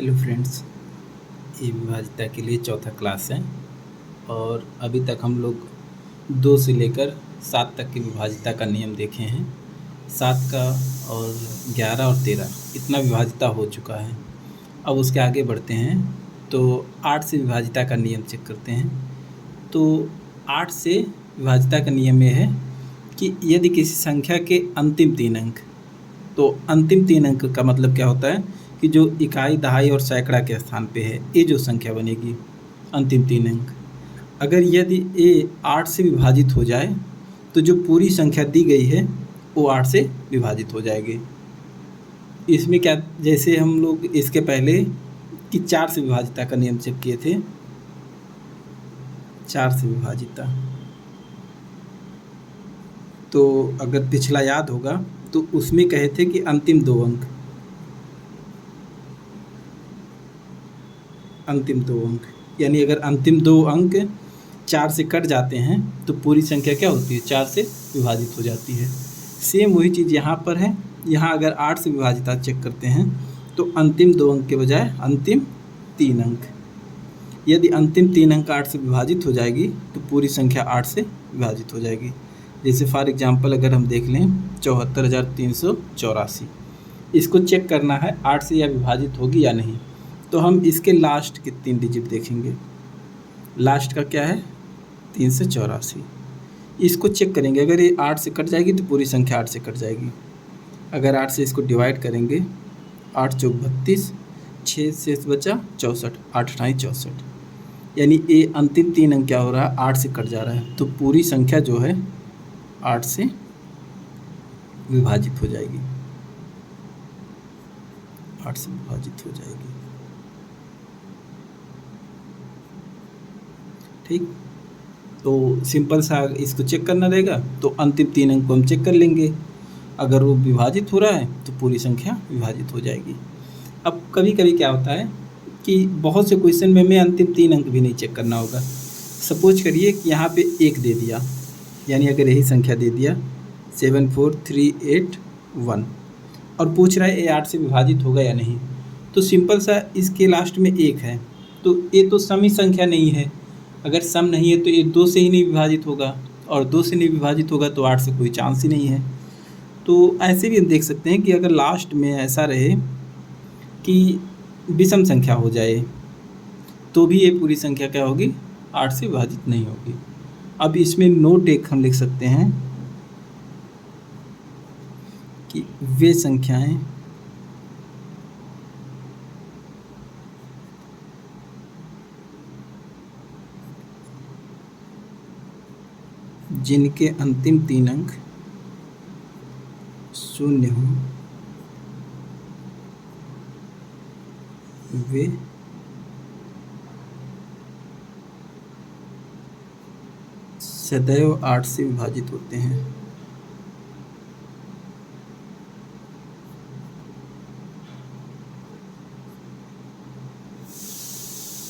Hello friends, ये विभाज्यता के लिए चौथा क्लास है और अभी तक हम लोग 2 से लेकर 7 तक की विभाज्यता का नियम देखे हैं। 7 का और 11 और 13 इतना विभाज्यता हो चुका है। अब उसके आगे बढ़ते हैं तो 8 से विभाज्यता का नियम चेक करते हैं। तो 8 से विभाज्यता का नियम ये है कि यदि किसी संख्या के अंतिम 3 अंक, तो अंतिम 3 अंक का मतलब क्या होता है कि जो इकाई, दहाई और सैकड़ा के स्थान पे है, ये जो संख्या बनेगी अंतिम 3 अंक, अगर यदि ये 8 से विभाजित हो जाए तो जो पूरी संख्या दी गई है वो 8 से विभाजित हो जाएगी। इसमें क्या, जैसे हम लोग इसके पहले कि 4 से विभाजिता का नियम चेक किए थे। 4 से विभाजिता, तो अगर पिछला याद होगा तो उसमें कहे थे कि अंतिम 2 अंक, यानी अगर अंतिम 2 अंक 4 से कट जाते हैं तो पूरी संख्या क्या होती है, 4 से विभाजित हो जाती है। सेम वही चीज़ यहाँ पर है। यहाँ अगर 8 से विभाजिता चेक करते हैं तो अंतिम 2 अंक के बजाय अंतिम 3 अंक, यदि अंतिम 3 अंक 8 से विभाजित हो जाएगी तो पूरी संख्या 8 से विभाजित हो जाएगी। जैसे फॉर एग्जांपल अगर हम देख लें 74,384, इसको चेक करना है 8 से यह विभाजित होगी या नहीं, तो हम इसके लास्ट के 3 डिजिट देखेंगे। लास्ट का क्या है, 384, इसको चेक करेंगे। अगर ये 8 से कट जाएगी तो पूरी संख्या 8 से कट जाएगी। अगर 8 से इसको डिवाइड करेंगे, 8 चौक 32, 6 शेष बचा 64, 8 अठाई 64, यानी ये अंतिम 3 अंक क्या हो रहा है, 8 से कट जा रहा है, तो पूरी संख्या जो है 8 से विभाजित हो जाएगी, 8 से विभाजित हो जाएगी। ठीक, तो सिंपल सा इसको चेक करना रहेगा, तो अंतिम 3 अंक को हम चेक कर लेंगे। अगर वो विभाजित हो रहा है तो पूरी संख्या विभाजित हो जाएगी। अब कभी कभी क्या होता है कि बहुत से क्वेश्चन में हमें अंतिम 3 अंक भी नहीं चेक करना होगा। सपोज करिए कि यहाँ पे 1 दे दिया, यानी अगर यही संख्या दे दिया 74381 और पूछ रहा है ये 8 से विभाजित होगा या नहीं, तो सिंपल सा इसके लास्ट में 1 है, तो ये तो सम ही संख्या नहीं है। अगर सम नहीं है तो ये 2 से ही नहीं विभाजित होगा, और 2 से नहीं विभाजित होगा तो 8 से कोई चांस ही नहीं है। तो ऐसे भी हम देख सकते हैं कि अगर लास्ट में ऐसा रहे कि विषम संख्या हो जाए तो भी ये पूरी संख्या क्या होगी, 8 से विभाजित नहीं होगी। अब इसमें नोट एक हम लिख सकते हैं कि वे संख्याएं जिनके अंतिम 3 अंक 0 हों वे सदैव 8 से विभाजित होते हैं।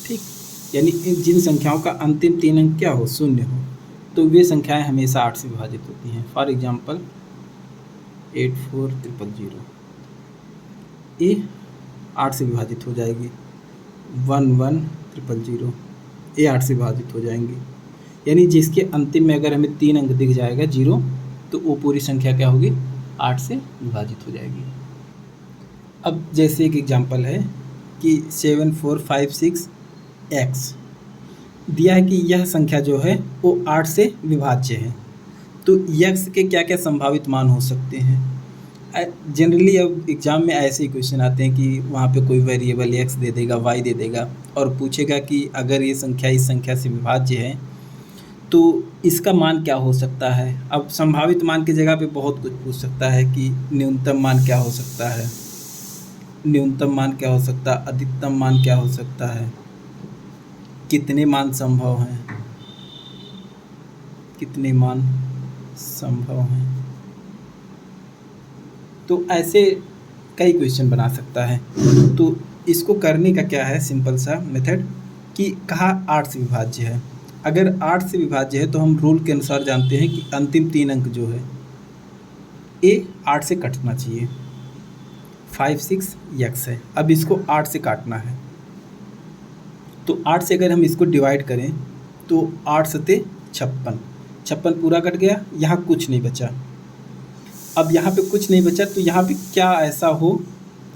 ठीक, यानी जिन संख्याओं का अंतिम 3 अंक क्या हो, 0 हो, तो वे संख्याएं हमेशा 8 से विभाजित होती हैं। फॉर एग्जांपल 84,000, ये 8 से विभाजित हो जाएगी। 11,000, ये 8 से विभाजित हो जाएंगी। यानी जिसके अंतिम में अगर हमें 3 अंक दिख जाएगा 0, तो वो पूरी संख्या क्या होगी, 8 से विभाजित हो जाएगी। अब जैसे एक एग्जांपल है कि 7456x दिया है कि यह संख्या जो है वो 8 से विभाज्य है, तो x के क्या क्या संभावित मान हो सकते हैं। जनरली अब एग्ज़ाम में ऐसे ही क्वेश्चन आते हैं कि वहाँ पे कोई वेरिएबल x दे देगा, y दे देगा और पूछेगा कि अगर ये संख्या इस संख्या से विभाज्य है तो इसका मान क्या हो सकता है। अब संभावित मान की जगह पे बहुत कुछ पूछ सकता है कि न्यूनतम मान क्या हो सकता है, न्यूनतम मान क्या हो सकता है, अधिकतम मान क्या हो सकता है, कितने मान संभव हैं, कितने मान संभव हैं। तो ऐसे कई क्वेश्चन बना सकता है। तो इसको करने का क्या है, सिंपल सा मेथड कि कहाँ 8 से विभाज्य है। अगर 8 से विभाज्य है तो हम रूल के अनुसार जानते हैं कि अंतिम 3 अंक जो है ये 8 से कटना चाहिए। 56x है। अब इसको 8 से काटना है, तो 8 से अगर हम इसको डिवाइड करें तो 8 सते 56, 56 पूरा कट गया, यहाँ कुछ नहीं बचा। अब यहाँ पे कुछ नहीं बचा तो यहाँ पे क्या ऐसा हो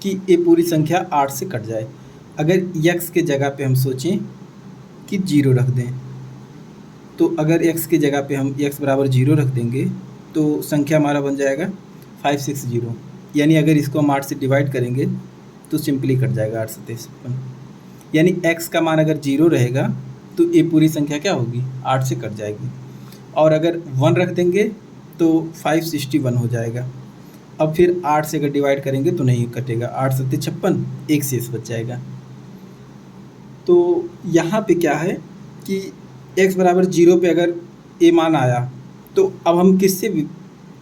कि ये पूरी संख्या 8 से कट जाए। अगर x के जगह पे हम सोचें कि 0 रख दें, तो अगर x की जगह पे हम x बराबर 0 रख देंगे तो संख्या हमारा बन जाएगा 560। यानी अगर इसको हम 8 से डिवाइड करेंगे तो सिंपली कट जाएगा 8 सते 56। यानी x का मान अगर 0 रहेगा तो ये पूरी संख्या क्या होगी, 8 से कट जाएगी। और अगर 1 रख देंगे तो 561 हो जाएगा। अब फिर 8 से अगर डिवाइड करेंगे तो नहीं कटेगा, 8 सते 56, एक शेष बच जाएगा। तो यहाँ पे क्या है कि x बराबर 0 पे अगर ये मान आया तो अब हम किससे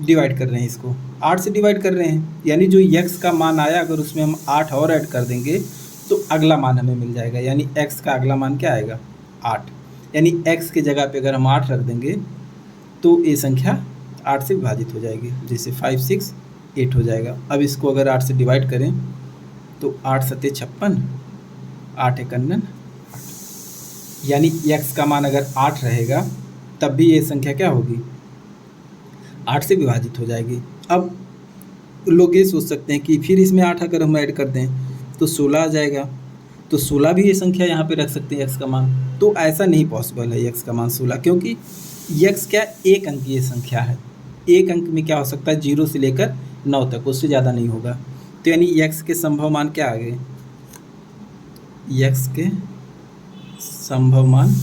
डिवाइड कर रहे हैं, इसको 8 से डिवाइड कर रहे हैं। यानी जो x का मान आया अगर उसमें हम 8 और ऐड कर देंगे तो अगला मान हमें मिल जाएगा। यानी x का अगला मान क्या आएगा, 8। यानी x के जगह पे अगर हम 8 रख देंगे तो ये संख्या 8 से विभाजित हो जाएगी, जैसे 568 हो जाएगा। अब इसको अगर 8 से डिवाइड करें तो 8 सते 56, 8 51, 8। यानी x का मान अगर 8 रहेगा तब भी ये संख्या क्या होगी, 8 से विभाजित हो जाएगी। अब लोग ये सोच सकते हैं कि फिर इसमें 8 अगर हम ऐड कर दें तो 16 आ जाएगा, तो 16 भी ये संख्या यहाँ पे रख सकते हैं x का मान। तो ऐसा नहीं पॉसिबल है x का मान 16, क्योंकि x क्या एक अंकीय संख्या है। एक अंक में क्या हो सकता है, 0 से लेकर 9 तक, उससे ज़्यादा नहीं होगा। तो यानी x के संभव मान क्या आ गए, x के संभव मान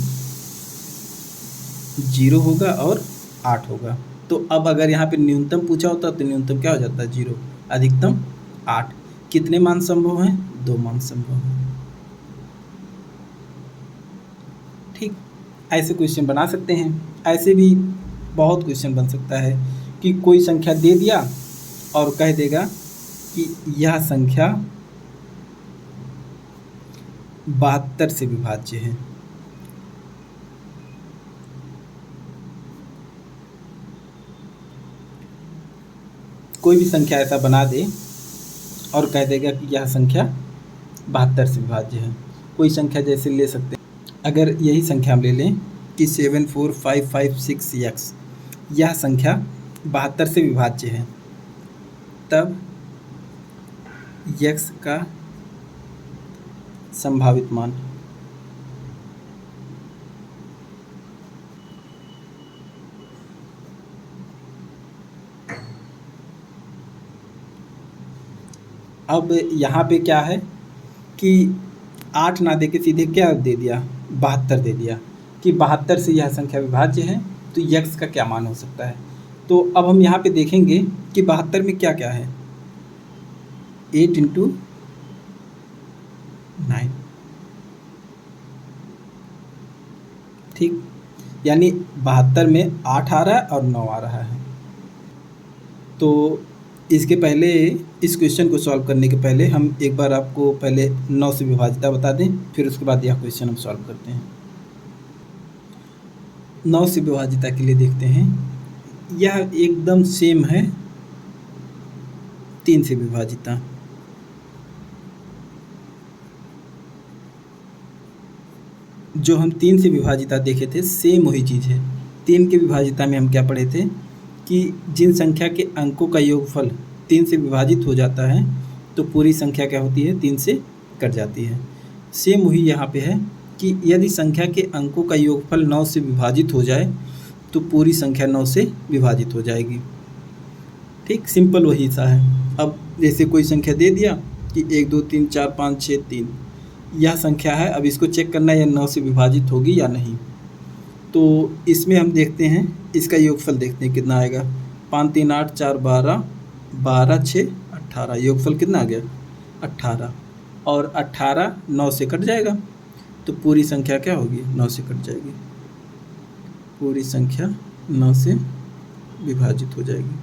0 होगा और 8 होगा। तो अब अगर यहाँ पे न्यूनतम पूछा होता तो न्यूनतम क्या हो जाता है, 0, अधिकतम 8। कितने मान संभव हैं, 2 मान संभव हैं। ठीक, ऐसे क्वेश्चन बना सकते हैं। ऐसे भी बहुत क्वेश्चन बन सकता है कि कोई संख्या दे दिया और कह देगा कि यह संख्या 72 से विभाज्य है। कोई भी संख्या ऐसा बना दे और कह देगा कि यह संख्या 72 से विभाज्य है। कोई संख्या जैसे ले सकते हैं, अगर यही संख्या हम ले लें कि 74556x, यह संख्या 72 से विभाज्य है, तब x का संभावित मान अब यहाँ पे क्या है कि 8 ना दे के सीधे क्या दे दिया, 72 दे दिया कि 72 से यह संख्या विभाज्य है, तो x का क्या मान हो सकता है। तो अब हम यहाँ पे देखेंगे कि 72 में क्या क्या है, 8 इंटू 9, ठीक। यानी 72 में 8 आ रहा है और 9 आ रहा है। तो इसके पहले, इस क्वेश्चन को सॉल्व करने के पहले हम एक बार आपको पहले 9 से विभाजिता बता दें, फिर उसके बाद यह क्वेश्चन हम सॉल्व करते हैं। 9 से विभाजिता के लिए देखते हैं, यह एकदम सेम है 3 से विभाजिता। जो हम 3 से विभाजिता देखे थे सेम वही चीज़ है। 3 के विभाजिता में हम क्या पढ़े थे कि जिन संख्या के अंकों का योगफल 3 से विभाजित हो जाता है तो पूरी संख्या क्या होती है, 3 से कट जाती है। सेम वही यहाँ पे है कि यदि संख्या के अंकों का योगफल 9 से विभाजित हो जाए तो पूरी संख्या 9 से विभाजित हो जाएगी। ठीक, सिंपल वही सा है। अब जैसे कोई संख्या दे दिया कि 1 2 3 4 5 6 3, यह संख्या है। अब इसको चेक करना है यह 9 से विभाजित होगी या नहीं। तो इसमें हम देखते हैं, इसका योगफल देखते हैं कितना आएगा। 5 3 8 4 12, 12 6 18, योगफल कितना आ गया, 18। और 18 9 से कट जाएगा तो पूरी संख्या क्या होगी, 9 से कट जाएगी। पूरी संख्या 9 से विभाजित हो जाएगी।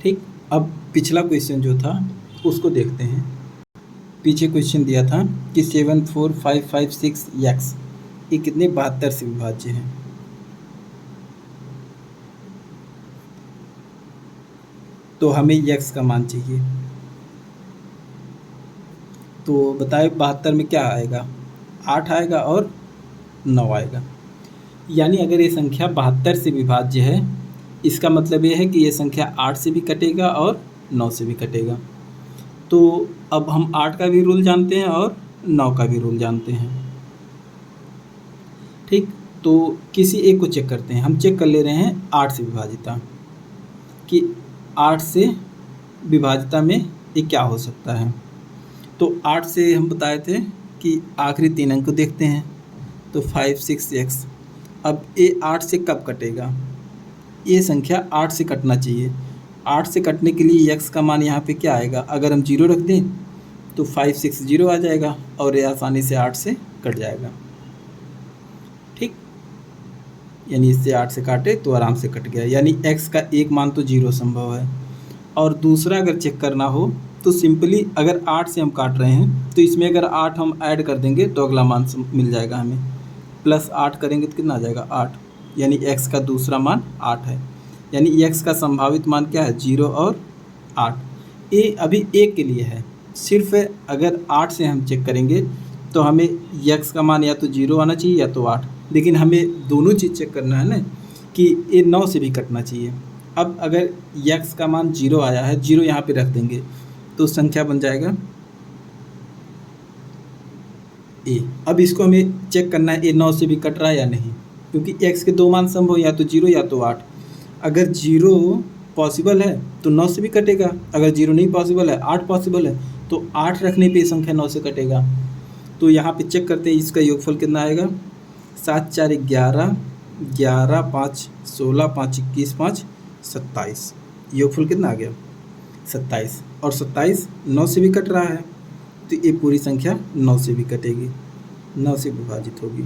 ठीक, अब पिछला क्वेश्चन जो था उसको देखते हैं। पीछे क्वेश्चन दिया था कि 74556x, ये कितने 72 से विभाज्य है। तो हमें x का मान चाहिए। तो बताए 72 में क्या आएगा, 8 आएगा और 9 आएगा। यानी अगर ये संख्या 72 से विभाज्य है, इसका मतलब ये है कि ये संख्या 8 से भी कटेगा और 9 से भी कटेगा। तो अब हम 8 का भी रूल जानते हैं और 9 का भी रूल जानते हैं। ठीक, तो किसी एक को चेक करते हैं। हम चेक कर ले रहे हैं 8 से विभाजिता, कि 8 से विभाजिता में ये क्या हो सकता है। तो 8 से हम बताए थे कि आखिरी 3 अंक को देखते हैं, तो 5 6 x। अब ये 8 से कब कटेगा, ये संख्या 8 से कटना चाहिए। 8 से कटने के लिए x का मान यहाँ पे क्या आएगा, अगर हम 0 रख दें तो 5 6 0 आ जाएगा और ये आसानी से 8 से कट जाएगा। ठीक, यानी इससे 8 से काटे तो आराम से कट गया, यानी x का एक मान तो 0 संभव है। और दूसरा अगर चेक करना हो तो सिंपली अगर 8 से हम काट रहे हैं तो इसमें अगर 8 हम ऐड कर देंगे तो अगला मान मिल जाएगा हमें। प्लस 8 करेंगे तो कितना आ जाएगा, 8, यानी x का दूसरा मान 8 है। यानी x का संभावित मान क्या है, 0 और 8। ये अभी एक के लिए है, सिर्फ अगर 8 से हम चेक करेंगे तो हमें x का मान या तो 0 आना चाहिए या तो 8, लेकिन हमें दोनों चीज़ चेक करना है ना, कि ये 9 से भी कटना चाहिए। अब अगर x का मान 0 आया है, 0 यहाँ पे रख देंगे तो संख्या बन जाएगा a। अब इसको हमें चेक करना है ये 9 से भी कट रहा है या नहीं, क्योंकि x के दो मान संभव, या तो 0 या तो 8। अगर 0 पॉसिबल है तो 9 से भी कटेगा, अगर 0 नहीं पॉसिबल है, 8 पॉसिबल है, तो 8 रखने पे संख्या 9 से कटेगा। तो यहाँ पे चेक करते हैं इसका योगफल कितना आएगा, 7 4 11, 11 5 16, 5 21, 5 27। योगफल कितना आ गया, 27। और 27 9 से भी कट रहा है, तो ये पूरी संख्या 9 से भी कटेगी, 9 से विभाजित होगी।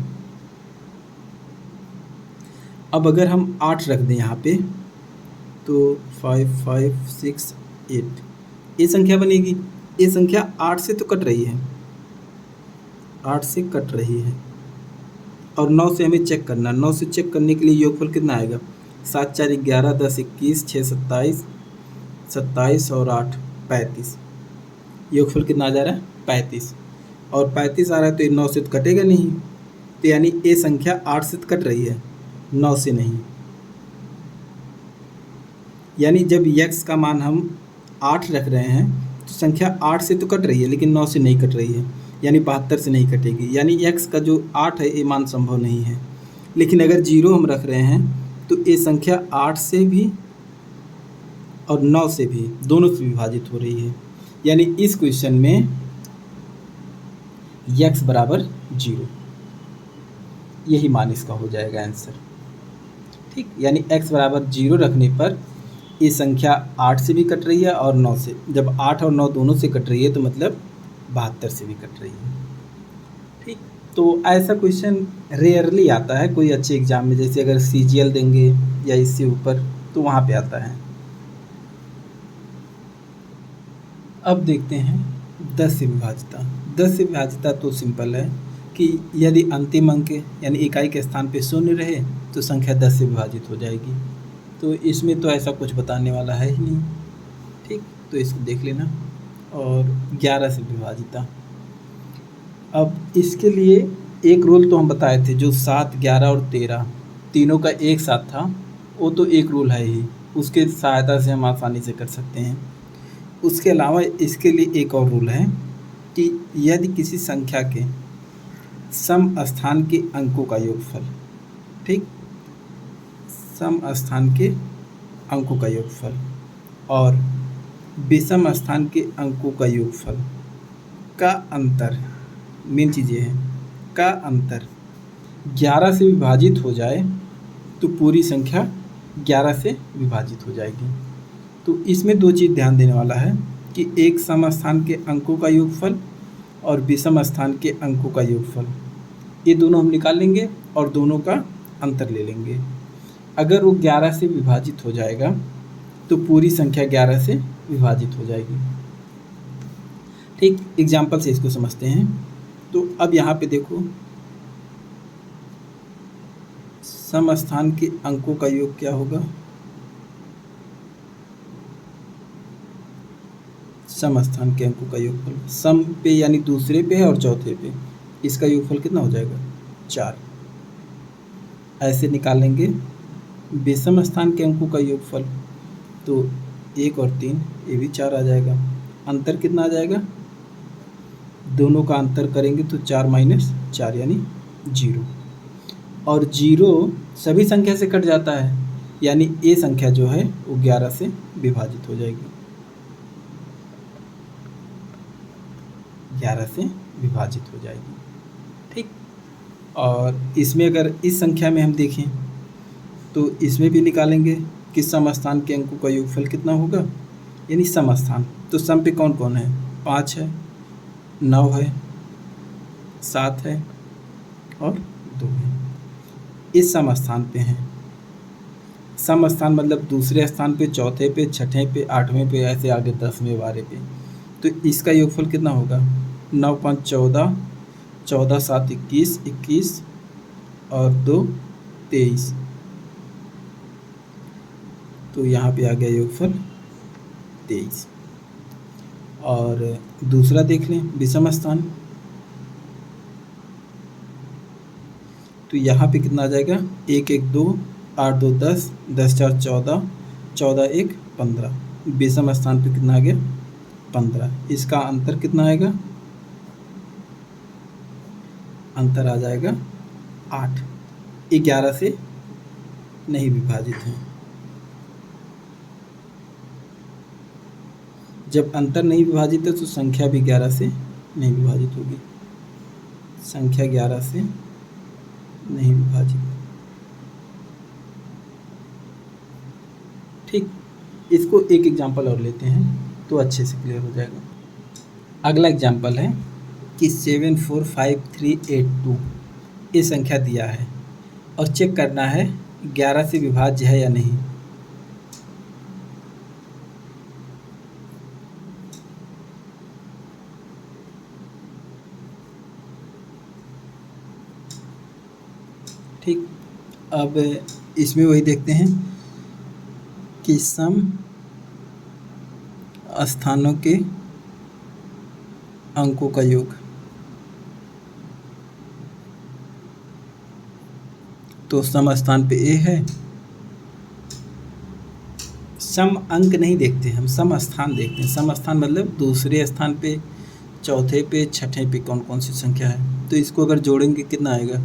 अब अगर हम 8 रख दें यहाँ पे तो 5 5 6 8, ये संख्या बनेगी। ये संख्या 8 से तो कट रही है, 8 से कट रही है, और 9 से हमें चेक करना। 9 से चेक करने के लिए योगफल कितना आएगा, 7 4 11, 10 21, 6 27, 27 और 8 35। योगफल कितना आ जा रहा है, 35। और 35 आ रहा है तो ये 9 से तो कटेगा नहीं, तो यानी ये संख्या 8 से तो कट रही है, 9 से नहीं। यानी जब x का मान हम 8 रख रहे हैं तो संख्या 8 से तो कट रही है लेकिन 9 से नहीं कट रही है, यानी 72 से नहीं कटेगी। यानी x का जो 8 है ये मान संभव नहीं है। लेकिन अगर 0 हम रख रहे हैं तो ये संख्या 8 से भी और 9 से भी, दोनों से विभाजित हो रही है। यानी इस क्वेश्चन में x बराबर 0, यही मान इसका हो जाएगा आंसर। ठीक, यानी x बराबर 0 रखने पर ये संख्या 8 से भी कट रही है और 9 से। जब 8 और 9 दोनों से कट रही है तो मतलब 72 से भी कट रही है। ठीक, तो ऐसा क्वेश्चन रेयरली आता है कोई अच्छे एग्जाम में, जैसे अगर CGL देंगे या इससे ऊपर तो वहाँ पे आता है। अब देखते हैं 10 से विभाजिता। 10 से विभाजिता तो सिंपल है कि यदि अंतिम अंक यानी इकाई के स्थान पे 0 रहे तो संख्या 10 से विभाजित हो जाएगी। तो इसमें तो ऐसा कुछ बताने वाला है ही नहीं। ठीक, तो इसको देख लेना। और 11 से विभाजिता, अब इसके लिए एक रूल तो हम बताए थे, जो 7 11 और 13 तीनों का एक साथ था, वो तो एक रूल है ही, उसके सहायता से हम आसानी से कर सकते हैं। उसके अलावा इसके लिए एक और रूल है कि यदि किसी संख्या के सम स्थान के अंकों का योगफल, ठीक, सम स्थान के अंकों का योगफल और विषम स्थान के अंकों का योगफल का अंतर, मेन चीज़ ये है, का अंतर 11 से विभाजित हो जाए तो पूरी संख्या 11 से विभाजित हो जाएगी। तो इसमें दो चीज़ ध्यान देने वाला है कि एक सम स्थान के अंकों का योगफल और विषम स्थान के अंकों का योगफल, ये दोनों हम निकाल लेंगे और दोनों का अंतर ले लेंगे। अगर वो 11 से विभाजित हो जाएगा तो पूरी संख्या 11 से विभाजित हो जाएगी। ठीक, एग्जाम्पल से इसको समझते हैं। तो अब यहाँ पे देखो सम स्थान के अंकों का योग क्या होगा? सम स्थान के अंकों का योगफल सम पे यानी दूसरे पे है और चौथे पे, इसका योगफल कितना हो जाएगा? 4। ऐसे निकालेंगे विषम स्थान के अंकों का योगफल, तो 1 और 3 ये भी 4 आ जाएगा। अंतर कितना आ जाएगा? दोनों का अंतर करेंगे तो 4 माइनस 4 यानी 0, और 0 सभी संख्या से कट जाता है, यानी ये संख्या जो है वो 11 से विभाजित हो जाएगी, 11 से विभाजित हो जाएगी। ठीक, और इसमें अगर इस संख्या में हम देखें तो इसमें भी निकालेंगे कि सम स्थान के अंकों का योगफल कितना होगा, यानी सम स्थान। तो सम पे कौन कौन है? 5 है, 9 है, 7 है और 2 है। इस सम स्थान पे हैं। सम स्थान मतलब दूसरे स्थान पे, चौथे पे, छठे पे, 8वें पे, ऐसे आगे 10वें 12 पे। तो इसका योगफल कितना होगा? 9 5 14, 14 7 21, 21 और 2 23। तो यहाँ पे आ गया योगफल 23। और दूसरा देख लें विषम स्थान, तो यहाँ पे कितना आ जाएगा? 1 1 2, 8 2 10, 10 4 14, 14 1 15। विषम स्थान पे कितना आ गया? 15। इसका अंतर कितना आएगा? अंतर आ जाएगा 8। 11 से नहीं विभाजित है। जब अंतर नहीं विभाजित है तो संख्या भी 11 से नहीं विभाजित होगी, संख्या 11 से नहीं विभाजित। ठीक, इसको एक एग्जांपल और लेते हैं तो अच्छे से क्लियर हो जाएगा। अगला एग्जांपल है कि 745382 ये संख्या दिया है और चेक करना है 11 से विभाज्य है या नहीं। ठीक, अब इसमें वही देखते हैं कि सम स्थानों के अंकों का योग। तो सम स्थान पे ए है, सम अंक नहीं देखते हम, सम स्थान देखते हैं। सम स्थान मतलब दूसरे स्थान पे, चौथे पे, छठे पे कौन कौन सी संख्या है। तो इसको अगर जोड़ेंगे कितना आएगा?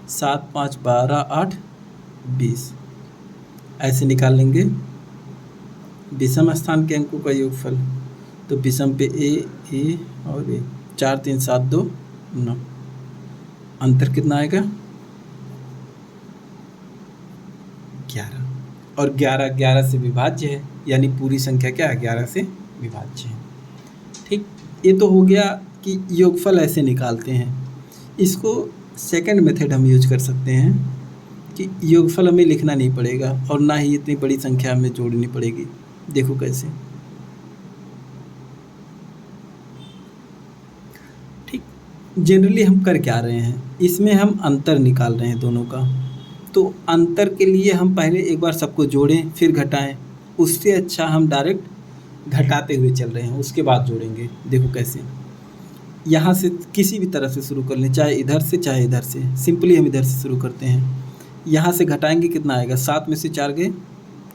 7 5 12 8 20। ऐसे निकाल लेंगे विषम स्थान के अंकों का योगफल। तो विषम पे ए और ए, 4 3 7 2 9। अंतर कितना आएगा? 11। और 11 से विभाज्य है, यानी पूरी संख्या क्या है? 11 से विभाज्य है। ठीक, ये तो हो गया कि योगफल ऐसे निकालते हैं। इसको सेकंड मेथड हम यूज कर सकते हैं कि योगफल हमें लिखना नहीं पड़ेगा और ना ही इतनी बड़ी संख्या हमें जोड़नी पड़ेगी। देखो कैसे। ठीक, जनरली हम कर क्या रहे हैं, इसमें हम अंतर निकाल रहे हैं दोनों का। तो अंतर के लिए हम पहले एक बार सबको जोड़ें फिर घटाएं, उससे अच्छा हम डायरेक्ट घटाते हुए चल रहे हैं, उसके बाद जोड़ेंगे। देखो कैसे। यहाँ से किसी भी तरफ से शुरू कर लें, चाहे इधर से चाहे इधर से। सिंपली हम इधर से शुरू करते हैं। यहाँ से घटाएंगे कितना आएगा? 7 में से 4 गए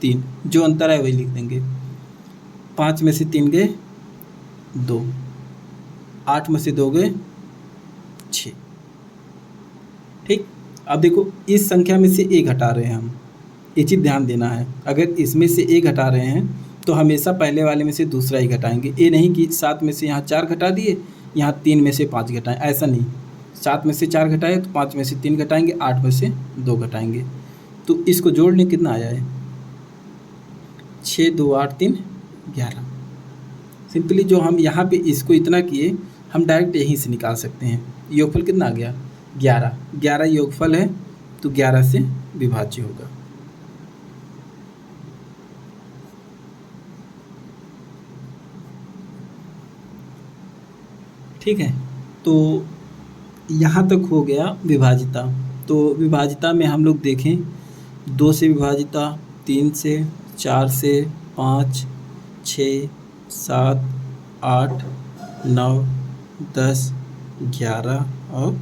3, जो अंतर है वही लिख देंगे। 5 में से 3 गए 2, 8 में से 2 गए 6। ठीक, अब देखो इस संख्या में से ए घटा रहे हैं हम, ये चीज़ ध्यान देना है। अगर इसमें से ए घटा रहे हैं तो हमेशा पहले वाले में से दूसरा ही घटाएंगे। ये नहीं कि 7 में से यहाँ 4 घटा दिए, यहाँ 3 में से 5 घटाएं, ऐसा नहीं। 7 में से 4 घटाए तो 5 में से 3 घटाएंगे, 8 में से 2 घटाएंगे। तो इसको जोड़ने कितना आया है? 6 2 8 3 11। सिंपली जो हम यहाँ पे इसको इतना किए, हम डायरेक्ट यहीं से निकाल सकते हैं। योगफल कितना आ गया? 11। 11 योगफल है तो 11 से विभाज्य होगा। ठीक है, तो यहाँ तक हो गया विभाजिता। तो विभाजिता में हम लोग देखें 2 से विभाजिता, 3 से, 4 से, 5, 6, 7, 8, 9, 10, 11 और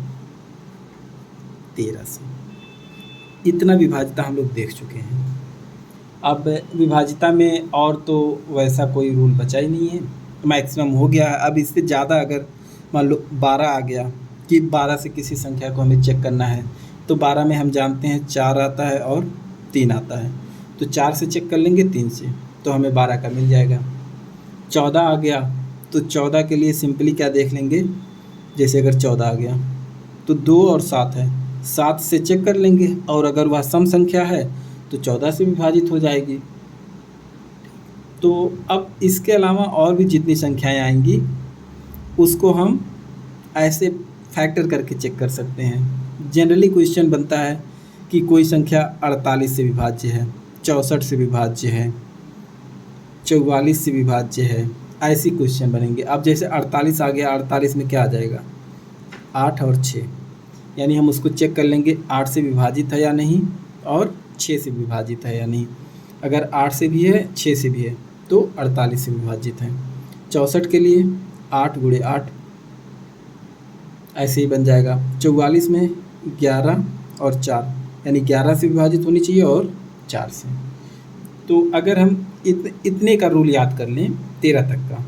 13 से। इतना विभाजिता हम लोग देख चुके हैं। अब विभाजिता में और तो वैसा कोई रूल बचा ही नहीं है, मैक्सिमम हो गया है। अब इससे ज़्यादा अगर मान लो 12 आ गया कि 12 से किसी संख्या को हमें चेक करना है, तो 12 में हम जानते हैं 4 आता है और 3 आता है, तो 4 से चेक कर लेंगे, 3 से, तो हमें 12 का मिल जाएगा। 14 आ गया तो 14 के लिए सिंपली क्या देख लेंगे, जैसे अगर 14 आ गया तो 2 और 7 है, 7 से चेक कर लेंगे, और अगर वह सम संख्या है तो 14 से विभाजित हो जाएगी। तो अब इसके अलावा और भी जितनी संख्याएं आएंगी उसको हम ऐसे फैक्टर करके चेक कर सकते हैं। जनरली क्वेश्चन बनता है कि कोई संख्या 48 से विभाज्य है, 64 से विभाज्य है, 44 से विभाज्य है, ऐसी क्वेश्चन बनेंगे। अब जैसे 48 आ गया, 48 में क्या आ जाएगा, 8 और 6, यानी हम उसको चेक कर लेंगे 8 से विभाजित है या नहीं और 6 से विभाजित है या नहीं। अगर 8 से भी है, 6 से भी है, तो 48 से विभाजित है। 64 के लिए 8 गुणे 8 ऐसे ही बन जाएगा। 44 में 11 और 4, यानी 11 से विभाजित होनी चाहिए और 4 से। तो अगर हम इतने का रूल याद कर लें 13 तक का,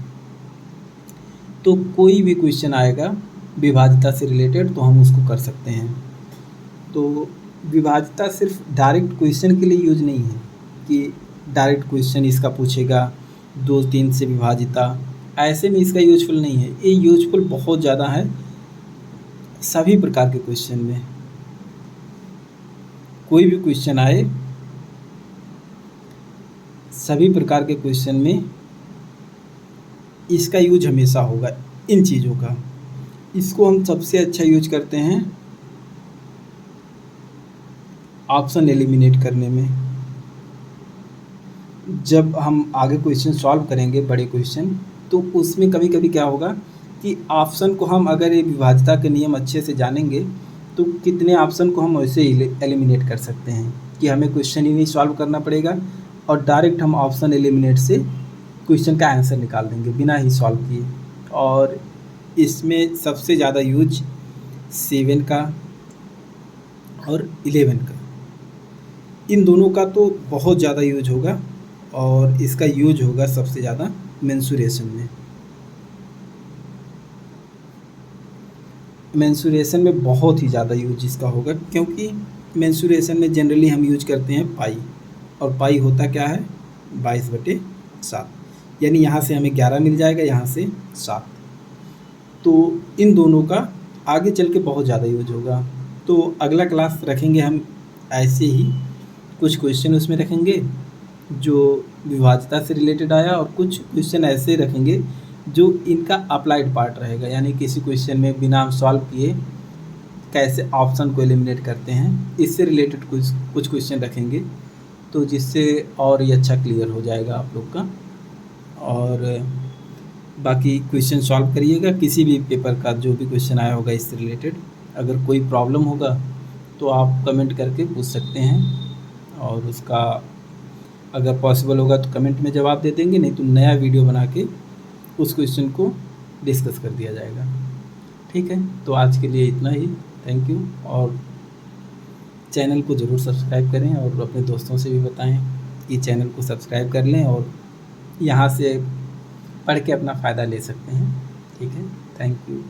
तो कोई भी क्वेश्चन आएगा विभाजिता से रिलेटेड तो हम उसको कर सकते हैं। तो विभाजिता सिर्फ डायरेक्ट क्वेश्चन के लिए यूज नहीं है कि डायरेक्ट क्वेश्चन इसका पूछेगा 2, 3 से विभाजिता, ऐसे में इसका यूजफुल नहीं है। ये यूजफुल बहुत ज़्यादा है सभी प्रकार के क्वेश्चन में। कोई भी क्वेश्चन आए, सभी प्रकार के क्वेश्चन में इसका यूज हमेशा होगा, इन चीज़ों का। इसको हम सबसे अच्छा यूज करते हैं ऑप्शन एलिमिनेट करने में। जब हम आगे क्वेश्चन सॉल्व करेंगे बड़े क्वेश्चन, तो उसमें कभी कभी क्या होगा कि ऑप्शन को हम अगर ये विभाजिता के नियम अच्छे से जानेंगे तो कितने ऑप्शन को हम वैसे ही एलिमिनेट कर सकते हैं कि हमें क्वेश्चन ही नहीं सॉल्व करना पड़ेगा, और डायरेक्ट हम ऑप्शन एलिमिनेट से क्वेश्चन का आंसर निकाल देंगे बिना ही सॉल्व किए। और इसमें सबसे ज़्यादा यूज 7 का और 11 का, इन दोनों का तो बहुत ज़्यादा यूज होगा, और इसका यूज होगा सबसे ज़्यादा मेंसुरेशन में। मेंसुरेशन में बहुत ही ज़्यादा यूज इसका होगा, क्योंकि मेंसुरेशन में जनरली हम यूज करते हैं पाई, और पाई होता क्या है 22/7, यानी यहाँ से हमें 11 मिल जाएगा, यहाँ से 7। तो इन दोनों का आगे चल के बहुत ज़्यादा यूज होगा। तो अगला क्लास रखेंगे हम ऐसे ही कुछ क्वेश्चन उसमें रखेंगे जो विभाजिता से रिलेटेड आया, और कुछ क्वेश्चन ऐसे रखेंगे जो इनका अप्लाइड पार्ट रहेगा, यानी किसी क्वेश्चन में बिना हम सॉल्व किए कैसे ऑप्शन को एलिमिनेट करते हैं, इससे रिलेटेड कुछ क्वेश्चन रखेंगे, तो जिससे और ये अच्छा क्लियर हो जाएगा आप लोग का। और बाकी क्वेश्चन सॉल्व करिएगा, किसी भी पेपर का जो भी क्वेश्चन आया होगा इससे रिलेटेड। अगर कोई प्रॉब्लम होगा तो आप कमेंट करके पूछ सकते हैं, और उसका अगर पॉसिबल होगा तो कमेंट में जवाब दे देंगे, नहीं तो नया वीडियो बना के उस क्वेश्चन को डिस्कस कर दिया जाएगा। ठीक है, तो आज के लिए इतना ही। थैंक यू, और चैनल को ज़रूर सब्सक्राइब करें, और अपने दोस्तों से भी बताएं कि चैनल को सब्सक्राइब कर लें, और यहाँ से पढ़ के अपना फ़ायदा ले सकते हैं। ठीक है, थैंक यू।